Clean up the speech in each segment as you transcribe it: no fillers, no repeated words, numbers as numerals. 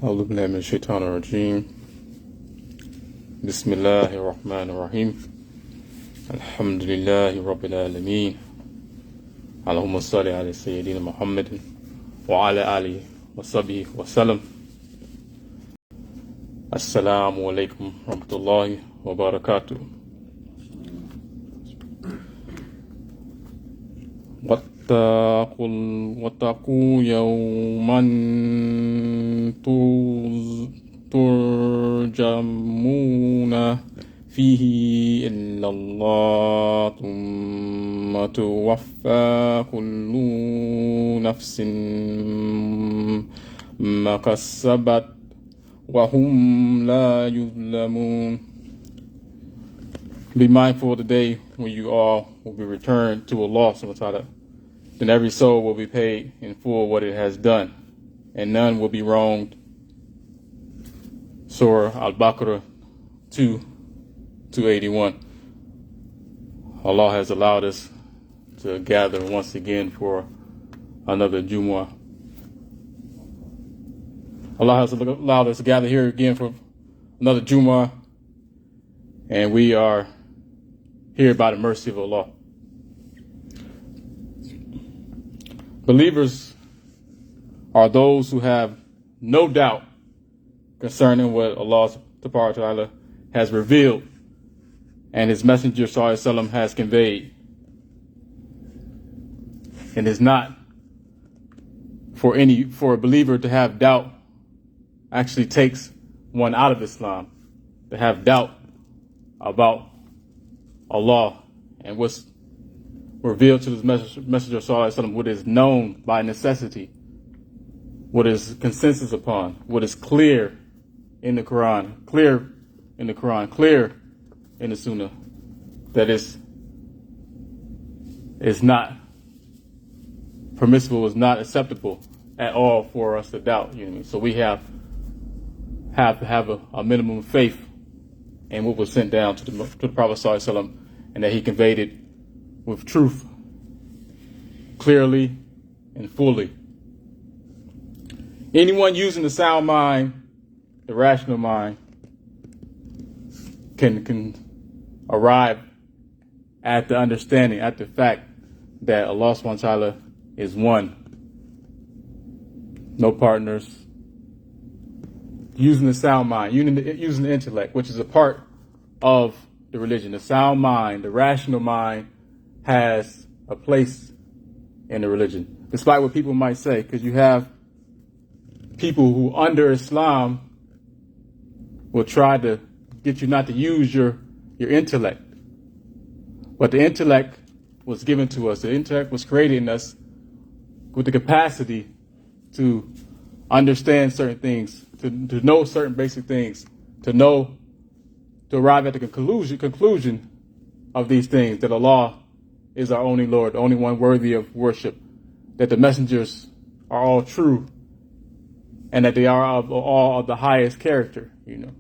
أعوذ بالله من الشيطان الرجيم بسم الله الرحمن الرحيم الحمد لله رب العالمين اللهم صل على سيدنا محمد وعلى آله وصحبه وسلم السلام عليكم ورحمة الله وبركاته واتقوا يوما ترجمون فيه إلى الله ثم توفى كل نفس ما كسبت وهم لا يظلمون. Be mindful of the day when you all will be returned to Allah subhanahu wa ta'ala. Then every soul will be paid in full what it has done, and none will be wronged. Surah Al-Baqarah 2:281. Allah has allowed us to gather once again for another Jumu'ah. Allah has allowed us to gather here again for another Jumu'ah, and we are here by the mercy of Allah. Believers are those who have no doubt concerning what Allah Subhanahu wa Ta'ala has revealed and His Messenger Sallallahu Alaihi Wasallam has conveyed. And it's not for a believer to have doubt. Actually takes one out of Islam to have doubt about Allah and what's revealed to His Messenger Sallallahu Alaihi Wasallam, what is known by necessity, what is consensus upon, what is clear in the Quran, clear in the Sunnah, that is not permissible, is not acceptable at all for us to doubt. You know what I mean? So we have to have a minimum of faith in what was sent down to the Prophet Sallallahu Alaihi Wasallam, and that he conveyed it with truth, clearly and fully. Anyone using the sound mind, the rational mind, can arrive at the understanding, at the fact that Allah subhanahu wa ta'ala is one. No partners. Using the sound mind, using the intellect, which is a part of the religion. The sound mind, the rational mind, has a place in the religion, despite what people might say, because you have people who under Islam will try to get you not to use your intellect. But the intellect was given to us. The intellect was created in us with the capacity to understand certain things, to know certain basic things, to arrive at the conclusion of these things, that Allah is our only Lord, the only one worthy of worship, that the messengers are all true, and that they are all of the highest character, you know.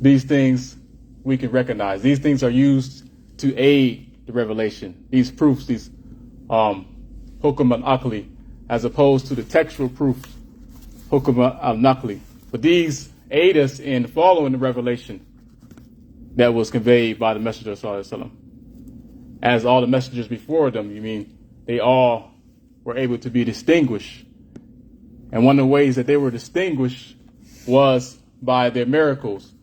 These things we can recognize. These things are used to aid the revelation. These proofs, these hukm al-aqli, as opposed to the textual proof, hukm al-naqli. But these aid us in following the revelation that was conveyed by the Messenger Sallallahu Alaihi Wasallam. As all the messengers before them, you mean, they all were able to be distinguished. And one of the ways that they were distinguished was by their miracles.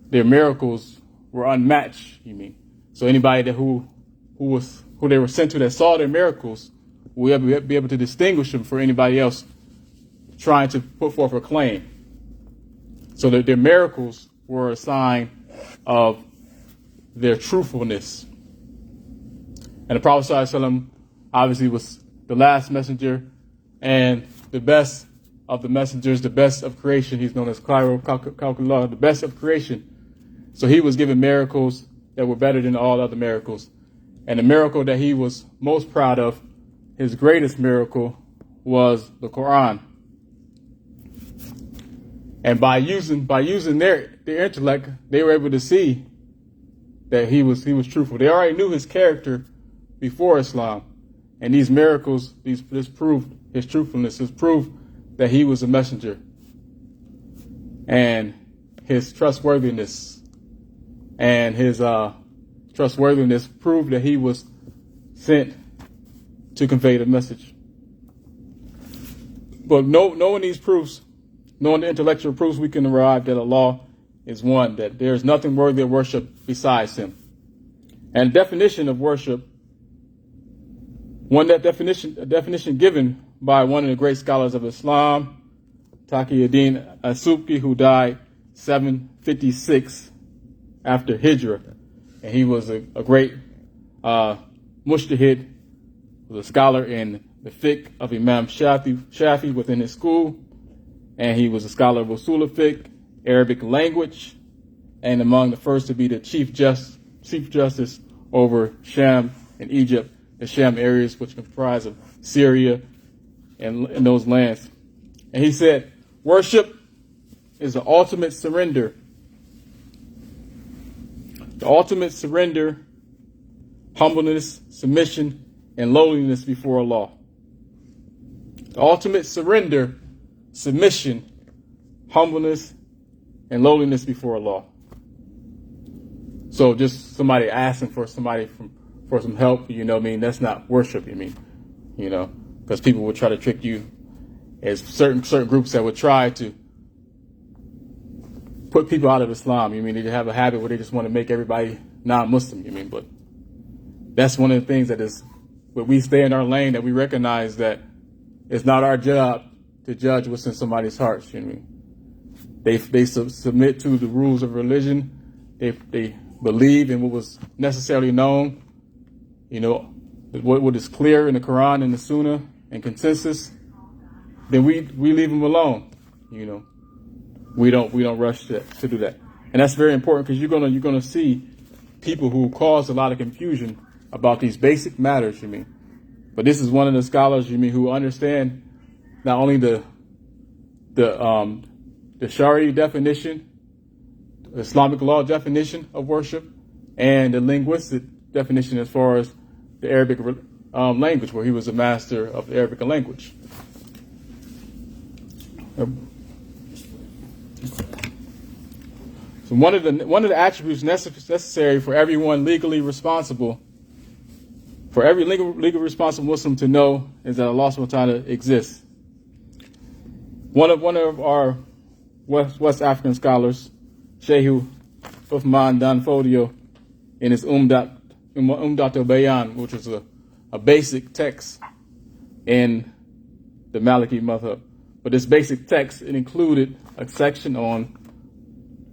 Their miracles were unmatched, you mean. So anybody who they were sent to that saw their miracles will be able to distinguish them from anybody else trying to put forth a claim. So that their miracles were a sign of their truthfulness. And the Prophet ﷺ obviously was the last messenger and the best of the messengers, the best of creation. He's known as Khalqullah, the best of creation. So he was given miracles that were better than all other miracles. And the miracle that he was most proud of, his greatest miracle, was the Quran. And by using their intellect, they were able to see that he was truthful. They already knew his character before Islam. And these miracles, this proved his truthfulness, this proved that he was a messenger, and his trustworthiness proved that he was sent to convey the message. But knowing these proofs, knowing the intellectual proofs, we can arrive that Allah is one, that there is nothing worthy of worship besides him. And definition of worship, a definition given by one of the great scholars of Islam, Taqiyuddin as-Subki, who died 756 after Hijrah. And he was a great mujtahid, was a scholar in the fiqh of Imam Shafi within his school. And he was a scholar of usul fiqh, Arabic language, and among the first to be the Chief Justice over Sham and Egypt, the Sham areas which comprise of Syria and those lands. And he said, worship is the ultimate surrender. The ultimate surrender, humbleness, submission, and lowliness before Allah. The ultimate surrender, submission, humbleness, and lowliness before Allah. So just somebody asking for some help, that's not worship, because people will try to trick you. As certain groups that would try to put people out of Islam, they have a habit where they just want to make everybody non-Muslim, but that's one of the things that is, when we stay in our lane, that we recognize that it's not our job to judge what's in somebody's hearts, They submit to the rules of religion. They believe in what was necessarily known, what is clear in the Quran and the Sunnah and consensus. Then we leave them alone, We don't rush to do that, and that's very important, because you're gonna see people who cause a lot of confusion about these basic matters, But this is one of the scholars, who understand not only the Shari definition, the Islamic law definition of worship, and the linguistic definition as far as the Arabic language, where he was a master of the Arabic language. So one of the attributes necessary for everyone legally responsible, for every legal responsible Muslim to know, is that Allah subhanahu wa ta'ala exists. One of our West African scholars, Shehu Uthman Danfodio, in his Umdat al-Bayan, which is a basic text in the Maliki madhab. But this basic text, it included a section on,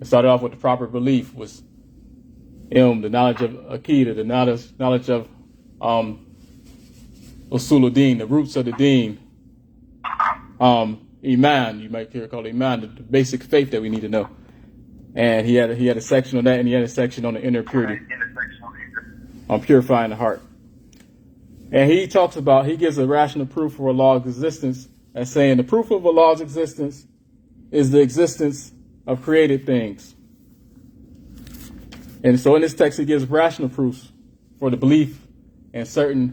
it started off with the proper belief, was the knowledge of Aqidah, the knowledge of Usuluddin, the roots of the deen, Iman, you might hear it called Iman, the basic faith that we need to know. And he had a section on that, and he had a section on the inner purity, on purifying the heart. And he gives a rational proof for Allah's existence, as saying the proof of Allah's existence is the existence of created things. And so in this text, he gives rational proofs for the belief and certain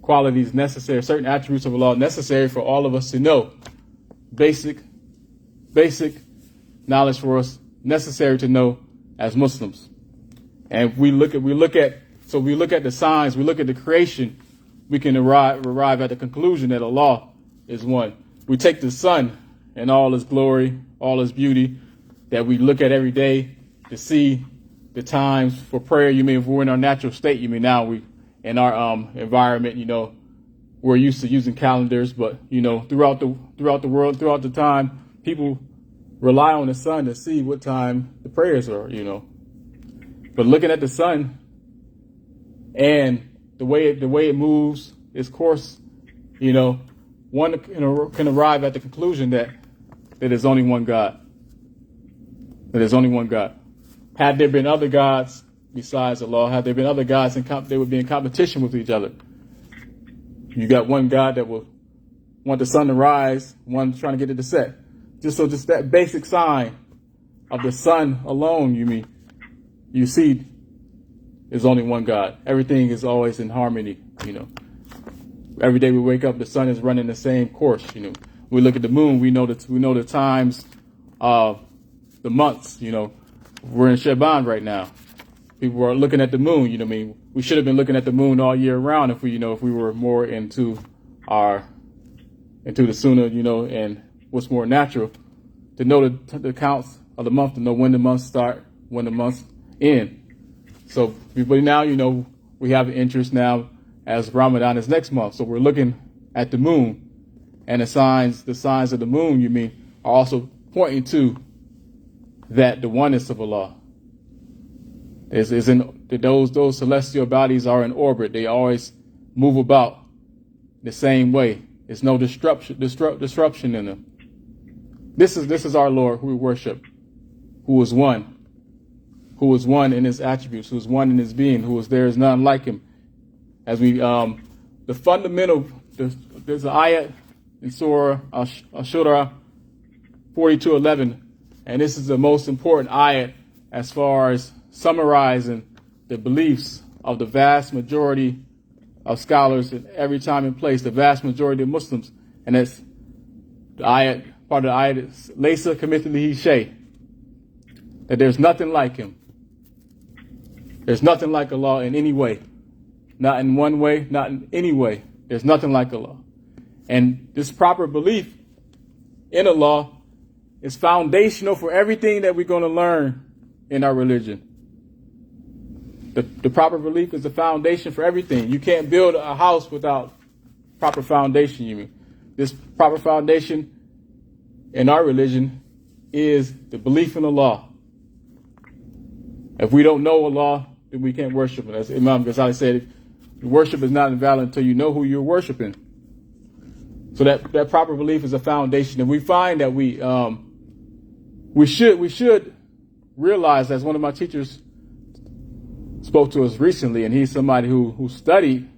qualities necessary, certain attributes of Allah necessary for all of us to know. Basic knowledge for us, necessary to know as Muslims. And we look at the signs, we look at the creation, we can arrive at the conclusion that Allah is one. We take the sun and all its glory, all its beauty that we look at every day to see the times for prayer. If we're in our natural state, now we in our environment, we're used to using calendars, but throughout the world, throughout the time, people rely on the sun to see what time the prayers are, But looking at the sun and the way it moves, its course, one can arrive at the conclusion that there's only one God. That there's only one God. Had there been other gods besides Allah, had there been other gods, they would be in competition with each other. You got one God that will want the sun to rise, one trying to get it to set. Just that basic sign of the sun alone, you see there's only one God. Everything is always in harmony, Every day we wake up, the sun is running the same course, we look at the moon, we know the times of the months. We're in Shaban right now. People are looking at the moon. We should have been looking at the moon all year round if we were more into the Sunnah, and what's more natural, to know the counts of the month, to know when the months start, when the months end. So, but now, we have an interest now as Ramadan is next month. So we're looking at the moon, and the signs of the moon, are also pointing to that the oneness of Allah is in those celestial bodies are in orbit. They always move about the same way. There's no disruption in them. This is our Lord who we worship, who is one in his attributes, who is one in his being, there is none like him. As we the fundamental, there's an ayat in Surah Ash-Shura 42:11, and this is the most important ayat as far as summarizing the beliefs of the vast majority of scholars in every time and place, the vast majority of Muslims. And that's the ayat, part of the ayat is Laysa kamithlihi shay, that there's nothing like him. There's nothing like Allah in any way. Not in one way, not in any way. There's nothing like Allah. And this proper belief in Allah is foundational for everything that we're going to learn in our religion. The proper belief is the foundation for everything. You can't build a house without proper foundation. This proper foundation in our religion is the belief in Allah. If we don't know Allah, then we can't worship Him. As Imam Ghazali said, worship is not invalid until you know who you're worshiping. So that proper belief is a foundation, and we find that we should realize, as one of my teachers spoke to us recently, and he's somebody who studied,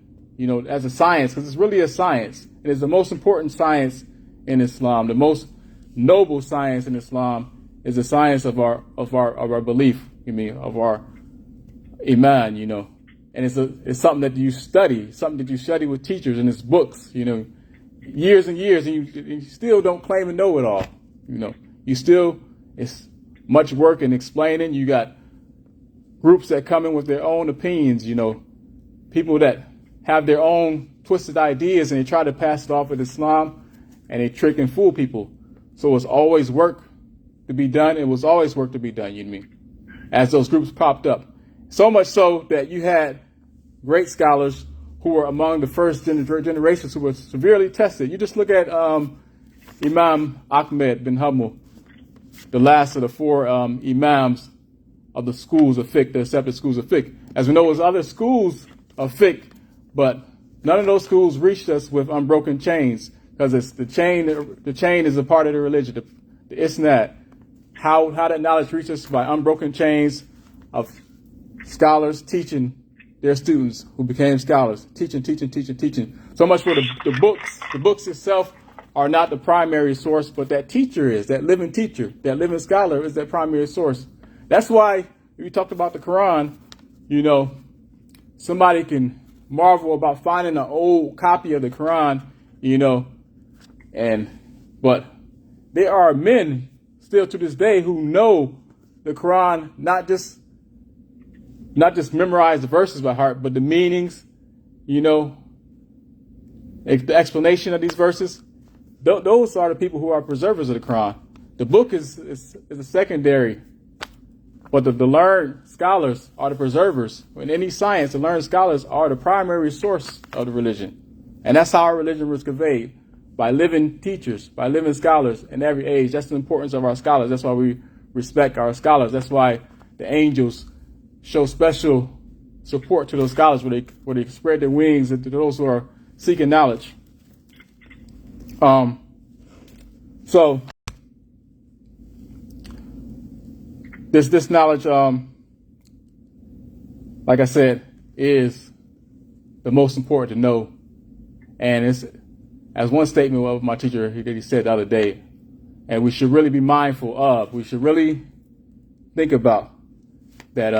as a science, because it's really a science. It is the most important science in Islam. The most noble science in Islam is the science of our belief. Of our iman. And it's something that you study, with teachers, and it's books. Years and years, and you still don't claim to know it all. It's much work in explaining. You got groups that come in with their own opinions, people that have their own twisted ideas, and they try to pass it off with Islam, and they trick and fool people. So it's always work to be done. It was always work to be done, as those groups popped up. So much so that you had great scholars who were among the first generations who were severely tested. You just look at Imam Ahmed bin Hanbal, the last of the four imams of the schools of fiqh, the accepted schools of fiqh. As we know, there's other schools of fiqh, but none of those schools reached us with unbroken chains, because it's the chain is a part of the religion, the isnad. How that knowledge reaches us by unbroken chains of scholars teaching their students who became scholars, teaching. So much for the books. The books itself are not the primary source, but that teacher is, that living teacher, that living scholar is that primary source. That's why we talked about the Quran, somebody can marvel about finding an old copy of the Quran, but there are men still to this day who know the Quran, not just memorize the verses by heart, but the meanings, the explanation of these verses. Those are the people who are preservers of the Quran. The book is a secondary, but the learned scholars are the preservers. In any science, the learned scholars are the primary source of the religion. And that's how our religion was conveyed, by living teachers, by living scholars in every age. That's the importance of our scholars. That's why we respect our scholars. That's why the angels show special support to those scholars, where they spread their wings to those who are seeking knowledge. So this knowledge, like I said, is the most important to know. And it's, as one statement of my teacher he said the other day, and we should really be mindful of, we should really think about that,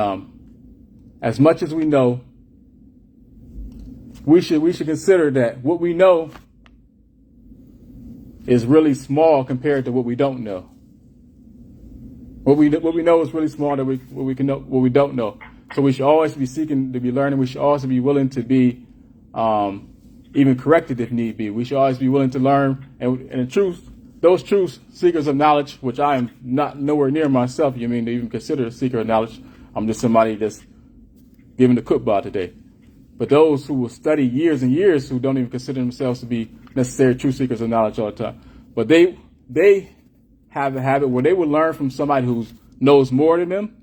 as much as we know, we should consider that what we know is really small compared to what we don't know. What we know is really small that what we can know, what we don't know. So we should always be seeking to be learning. We should also be willing to be even corrected if need be. We should always be willing to learn. And in truth, those true seekers of knowledge, which I am not nowhere near myself, to even consider a seeker of knowledge. I'm just somebody that's giving the khutbah today. But those who will study years and years, who don't even consider themselves to be necessary true seekers of knowledge all the time. But they have a habit where they will learn from somebody who knows more than them.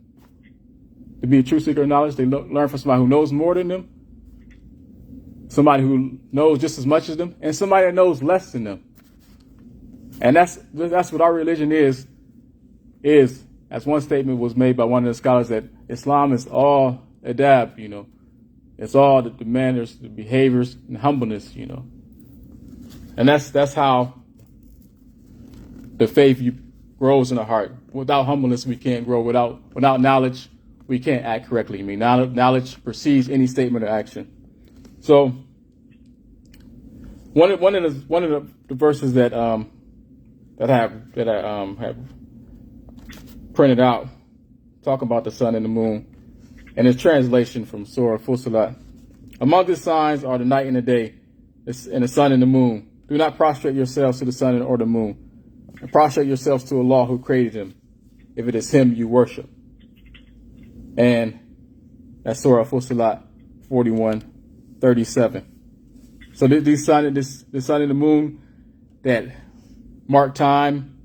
To be a true seeker of knowledge, they learn from somebody who knows more than them, somebody who knows just as much as them, and somebody that knows less than them. And that's what our religion is, as one statement was made by one of the scholars, that Islam is all adab, It's all the manners, the behaviors, and humbleness, And that's how the faith grows in the heart. Without humbleness, we can't grow. Without knowledge, we can't act correctly. Knowledge precedes any statement or action. So, one of the verses that I have printed out, talk about the sun and the moon, and its translation from Surah Fussilat. Among the signs are the night and the day, and the sun and the moon. Do not prostrate yourselves to the sun or the moon, and prostrate yourselves to Allah who created them, if it is Him you worship. And that's Surah Fussilat 41:37. So the sun and the moon that mark time,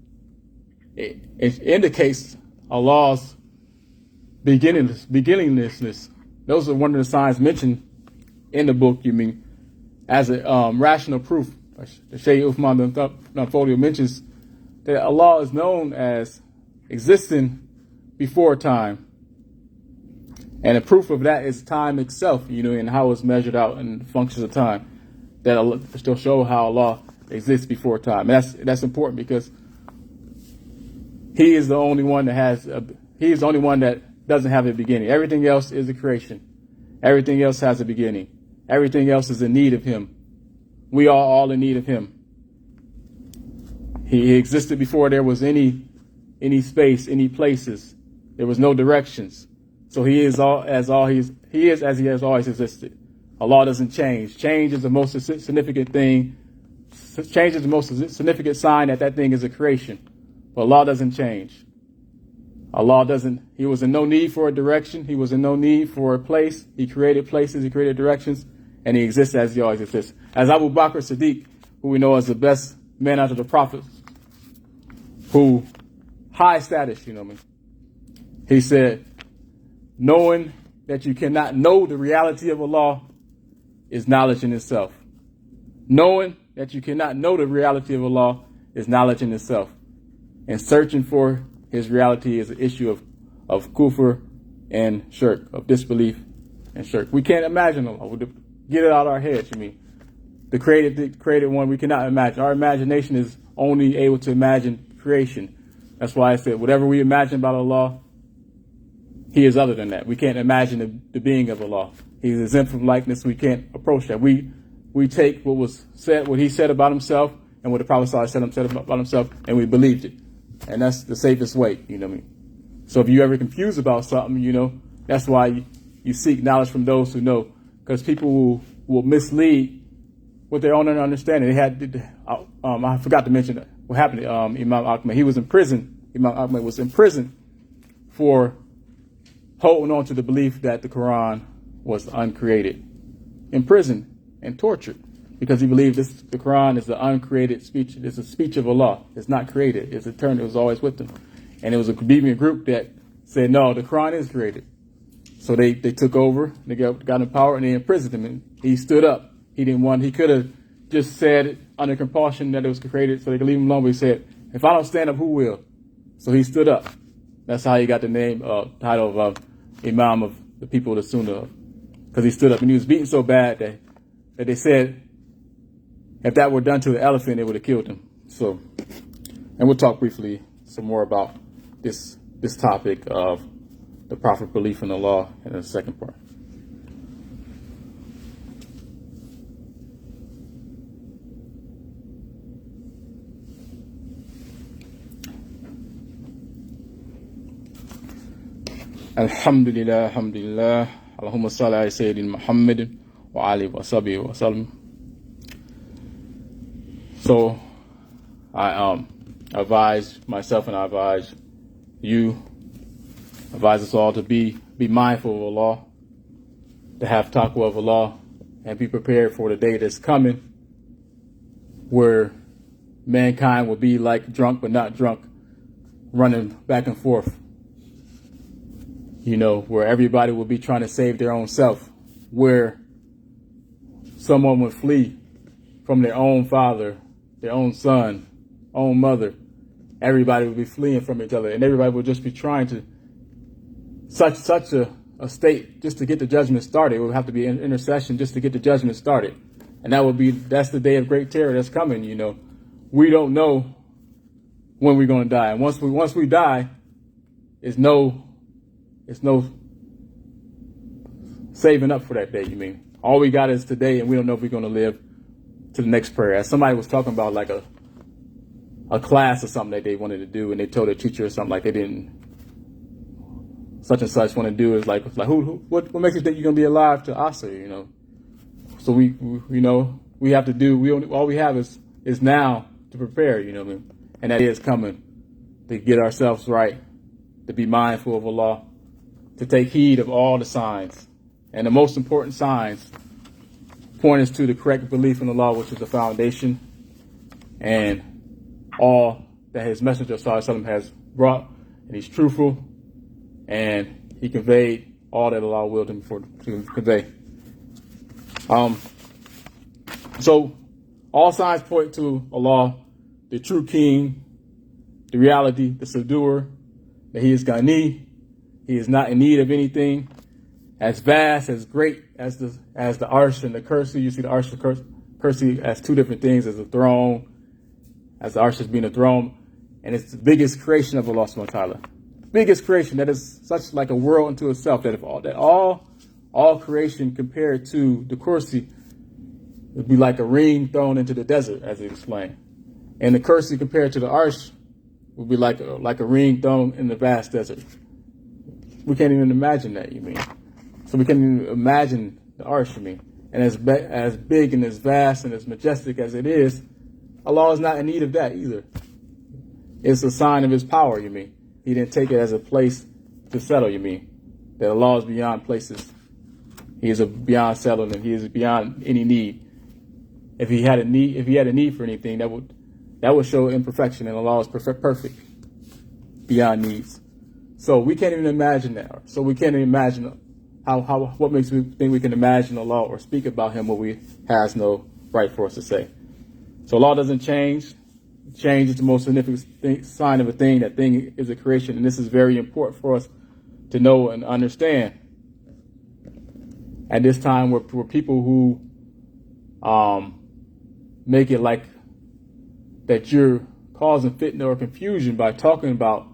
it indicates Allah's beginninglessness. Those are one of the signs mentioned in the book, as a rational proof. The Shaykh Uthman bin Fodio mentions that Allah is known as existing before time. And a proof of that is time itself, and how it's measured out and functions of time. That still show how Allah exists before time. And that's important because He is the only one that doesn't have a beginning. Everything else is a creation. Everything else has a beginning. Everything else is in need of Him. We are all in need of Him. He existed before there was any space, any places. There was no directions. So He is as He has always existed. Allah doesn't change. Change is the most significant thing. Change is the most significant sign that thing is a creation. But Allah doesn't change. He was in no need for a direction. He was in no need for a place. He created places, He created directions, and He exists as He always exists. As Abu Bakr Siddiq, who we know as the best man after the prophets, who high status, he said, knowing that you cannot know the reality of Allah is knowledge in itself. Knowing that you cannot know the reality of Allah is knowledge in itself. And searching for His reality is an issue of kufr and shirk, of disbelief and shirk. We can't imagine Allah. Get it out of our heads, The created one, we cannot imagine. Our imagination is only able to imagine creation. That's why I said, whatever we imagine about Allah, He is other than that. We can't imagine the being of Allah. He's exempt from likeness. We can't approach that. We take what was said, what He said about Himself, and what the Prophet ﷺ said about Himself, and we believed it. And that's the safest way, So if you're ever confused about something, that's why you seek knowledge from those who know. Because people will mislead with their own understanding. They had, I forgot to mention what happened to Imam Ahmed. He was in prison. Imam Ahmed was in prison for holding on to the belief that the Quran was uncreated. In prison and tortured. Because he believed the Quran is the uncreated speech. It's a speech of Allah. It's not created. It's eternal. It was always with them. And it was a deviant group that said, no, the Quran is created. So they took over. They got in power and they imprisoned him. And he stood up. He could have just said under compulsion that it was created so they could leave him alone. But he said, if I don't stand up, who will? So he stood up. That's how he got the name, title of Imam of the people of the Sunnah. Because he stood up and he was beaten so bad that they said, if that were done to an elephant, it would have killed him. So, and we'll talk briefly some more about this topic of the Prophet belief in the law in the second part. Alhamdulillah, alhamdulillah. Allahumma salli ala Sayyidina Muhammad wa alihi wa sahbihi wa sallam. So I advise myself and I advise you, advise us all to be mindful of Allah, to have taqwa of Allah, and be prepared for the day that's coming where mankind will be like drunk but not drunk, running back and forth. You know, where everybody will be trying to save their own self, where someone would flee from their own father, their own son, own mother. Everybody would be fleeing from each other, and everybody would just be trying to such a state just to get the judgment started. It would have to be an intercession just to get the judgment started. And that's the day of great terror that's coming, you know. We don't know when we're going to die. And once we die, it's no saving up for that day, you mean. All we got is today, and we don't know if we're going to live to the next prayer. As somebody was talking about like a class or something that they wanted to do, and they told their teacher or something like they didn't such and such want to do, is like what makes you think you're going to be alive to Asr, you know? So we have to do, all we have is now to prepare, you know what I mean? And that is coming, to get ourselves right, to be mindful of Allah, to take heed of all the signs. And the most important signs point us to the correct belief in Allah, which is the foundation, and all that His Messenger ﷺ has brought, and he's truthful, and he conveyed all that Allah willed him to convey. So all signs point to Allah, the true King, the reality, the subduer, that He is Ghani, He is not in need of anything. As vast, as great as the Arsh and the Kursi, you see the Arsh and the Kursi as two different things, as a throne, as the Arsh as being a throne, and it's the biggest creation of Allah subhanahu wa ta'ala. Biggest creation that is such like a world unto itself, that all creation compared to the Kursi would be like a ring thrown into the desert, as he explained. And the Kursi compared to the Arsh would be like a ring thrown in the vast desert. We can't even imagine that, you mean. So we can't even imagine the Arsh, you mean. And as big and as vast and as majestic as it is, Allah is not in need of that either. It's a sign of His power, you mean. He didn't take it as a place to settle, you mean. That Allah is beyond places. He is beyond settling, and He is beyond any need. If He had a need for anything, that would show imperfection, and Allah is perfect, beyond needs. So we can't even imagine that. So we can't even imagine what makes me think we can imagine Allah or speak about Him what has no right for us to say. So Allah doesn't change. Change is the most significant sign of a thing. That thing is a creation, and this is very important for us to know and understand. At this time, where people who make it like that you're causing fitna or confusion by talking about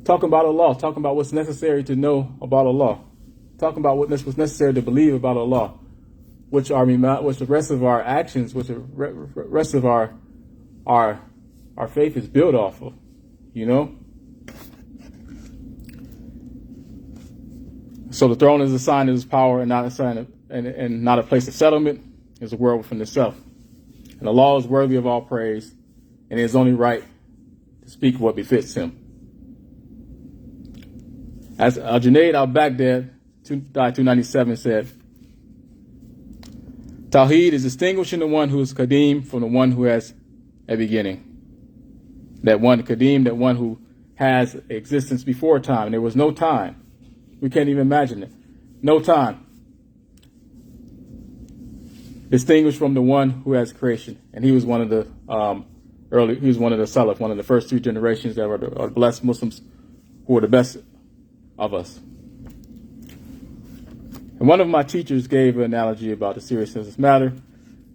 Allah, talking about what's necessary to know about Allah, talking about what's necessary to believe about Allah, which the rest of our actions, which the rest of our faith is built off of, you know. So the throne is a sign of His power, and not a sign of, and not a place of settlement. It's a world within itself. And Allah is worthy of all praise, and it is only right to speak what befits Him. As Junaid al-Baghdad, died 297, said, Tawheed is distinguishing the one who is Qadim from the one who has a beginning. That one Qadim, that one who has existence before time. There was no time. We can't even imagine it. No time. Distinguished from the one who has creation. And he was one of the he was one of the Salaf, one of the first two generations that were the blessed Muslims who were the best of us. And one of my teachers gave an analogy about the seriousness of this matter.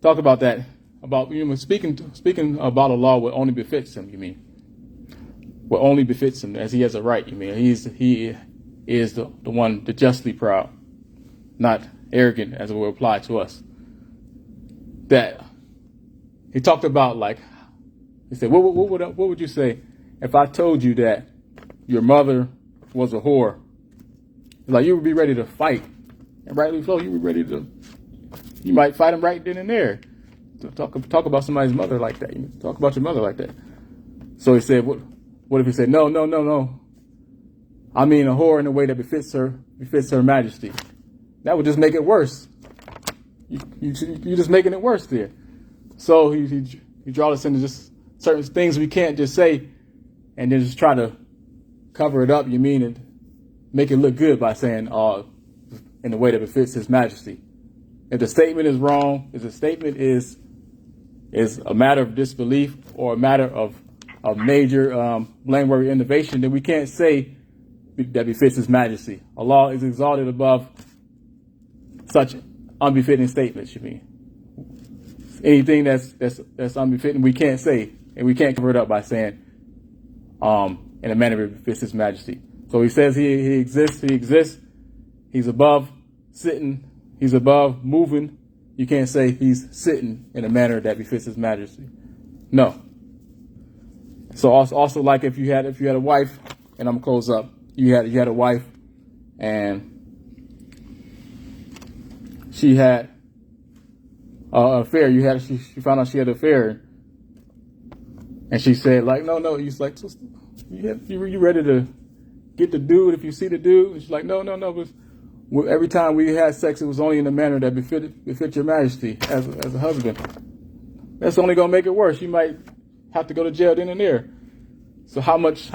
Talk about that, about speaking about Allah, what only befits Him, you mean. What only befits Him, as He has a right, you mean. He is the one, the justly proud, not arrogant, as it will apply to us. That he talked about, like, he said, what would you say if I told you that your mother was a whore Like, you would be ready to fight. And rightly so, you might fight him right then and there. Talk about somebody's mother like that. You talk about your mother like that. So he said, what if he said, no. I mean a whore in a way that befits her majesty. That would just make it worse. You're just making it worse there. So he draw us into just certain things we can't just say and then just try to cover it up, and make it look good by saying, in a way that befits his majesty. If the statement is wrong, if the statement is a matter of disbelief or a matter of major blameworthy innovation, then we can't say that befits his majesty. Allah is exalted above such unbefitting statements, Anything that's unbefitting, we can't say, and we can't cover it up by saying, in a manner that befits his majesty. So he says he exists, he's above sitting, he's above moving. You can't say he's sitting in a manner that befits his majesty. No. So also like if you had a wife, and I'm gonna close up, you had a wife and she had an affair. She found out she had an affair, and she said, like, no. He's like, you ready to get the dude if you see the dude? And she's like, no. But every time we had sex, it was only in a manner that befit your majesty as a husband. That's only gonna make it worse. You might have to go to jail then and there. So how much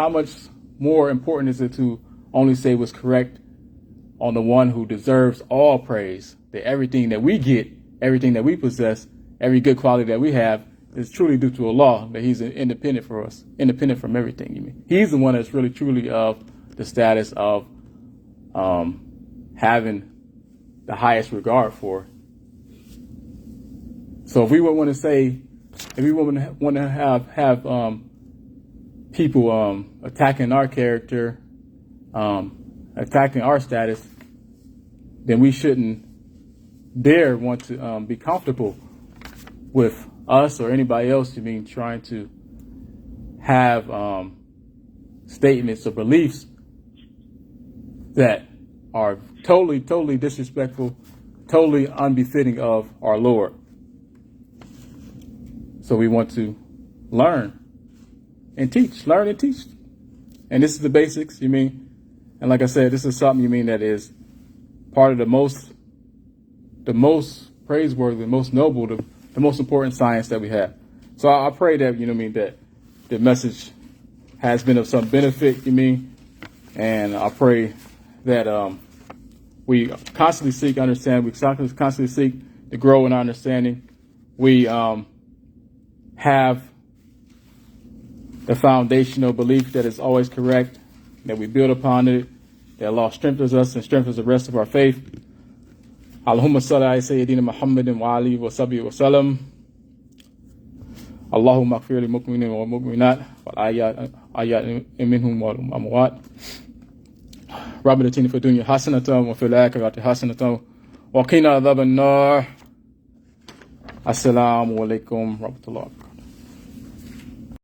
more important is it to only say what's correct on the one who deserves all praise? That everything that we get, everything that we possess, every good quality that we have is truly due to Allah, that he's independent for us, independent from everything. He's the one that's really truly of the status of having the highest regard for. So if we would want to say, if we want to have people attacking our character, attacking our status, then we shouldn't dare want to be comfortable with us or anybody else trying to have statements or beliefs that are totally disrespectful, totally unbefitting of our Lord. So we want to learn and teach. And this is the basics, And like I said, this is something, that is part of the most praiseworthy, the most noble, the most important science that we have. So I pray that, that the message has been of some benefit, and I pray that we constantly seek understanding. We constantly seek to grow in our understanding. We have the foundational belief that is always correct, that we build upon it, that Allah strengthens us and strengthens the rest of our faith. Allahumma salli ala Sayyidina Muhammadin wa alihi wa sahbihi wa sallam. Allahumma aghfir lil mu'minina wal mu'minat wal ayat minhum wal amwat. Rabbana atina fid dunya hasanatan wa fil akhirati hasanatan wa qina adhaban nar. Assalamu alaikum wa rahmatullahi.